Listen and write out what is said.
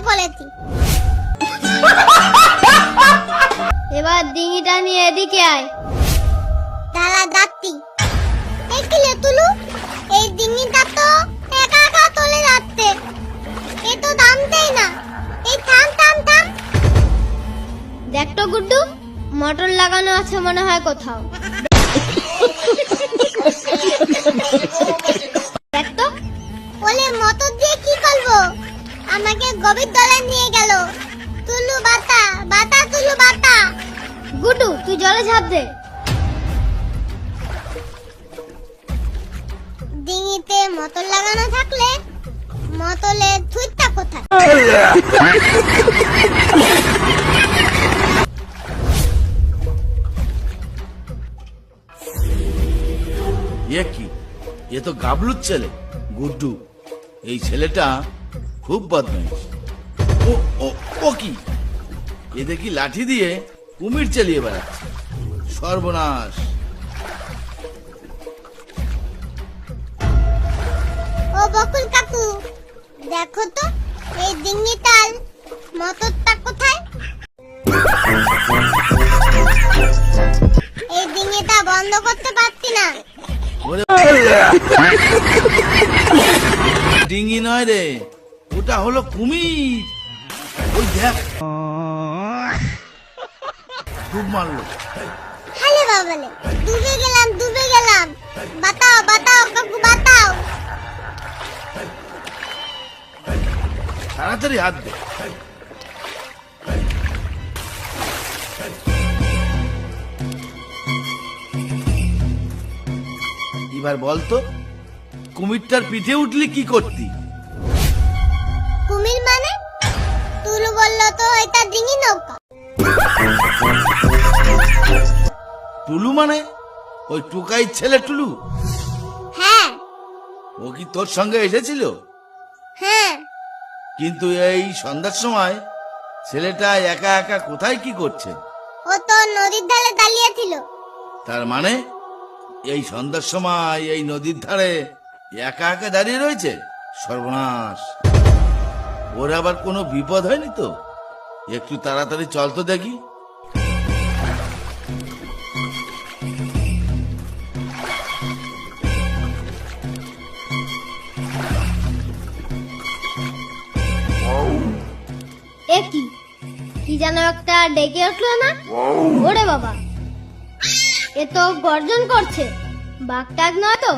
বলেছি। এবার ডিঙিটা নিয়ে এদিকে আয়। দাঁড়া যাচ্ছি। এই কি লে তুলু, এই ডিঙিটা তো একা একা চলে যাচ্ছে, এ তো থামছেই না। এই থাম থাম থাম। দেখ তো গুড্ডু, মোটর লাগানো আছে মনে হয় কোথাও। দেখ তো। ওলে মোটর দিয়ে কি করবো? আমাকে গভীর জলে নিয়ে গেল। তুলু বাতা বাতা, তুলু বাতা। গুড্ডু তুই জলে ঝাঁপ দে। ডিঙিতে মোটর লাগানো থাকলে মোটরের সুইচটা কোথায়? এ কি, এ তো গাবলুর ছেলে গুড্ডু। এই ছেলেটা খুব বদমাইশ। ও ও ও কি, এ দেখি লাঠি দিয়ে কুমির চালিয়ে বেড়াচ্ছে। সর্বনাশ! ও বকুল কাকু, দেখো তো এই ডিঙিটার মোটরটা কোথায়? এই ডিঙিটা বন্ধ করতে পারছি না। ওরে ডিঙি নয় রে, ওটা হলো কুমির। ওই দেখ, খুব মারলো। হালে বাবালে, ডুবে গেলাম ডুবে গেলাম। বাতাও বাতাও কাকু বাতাও। তাড়াতাড়ি হাত দে। এবার বলতো, কুমিরটার পিঠে উঠলি কি করতি? কুমির মানে? তুলু বললো তো এটা ডিঙি নৌকা। টুলু মানে ওই টুকাই ছেলে টুলু? হ্যাঁ ও কি তোর সঙ্গে এসেছিল? হ্যাঁ। কিন্তু এই সন্ধ্যার সময় ছেলেটা একা একা কোথায় কি করছে? ও তো নদীর ধারে দাঁড়িয়ে ছিল। তার মানে এই সন্ধ্যার সময় এই নদীর ধারে একা একা দাঁড়িয়ে রয়েছে? সর্বনাশ! ওর আবার কোনো বিপদ হয়নি তো? একটু তাড়াতাড়ি চল তো দেখি। এ কি, কি যেন একটা ডেকে উঠলো না? ওরে বাবা, এ তো গর্জন করছে। বাঘ টাগ নয় তো?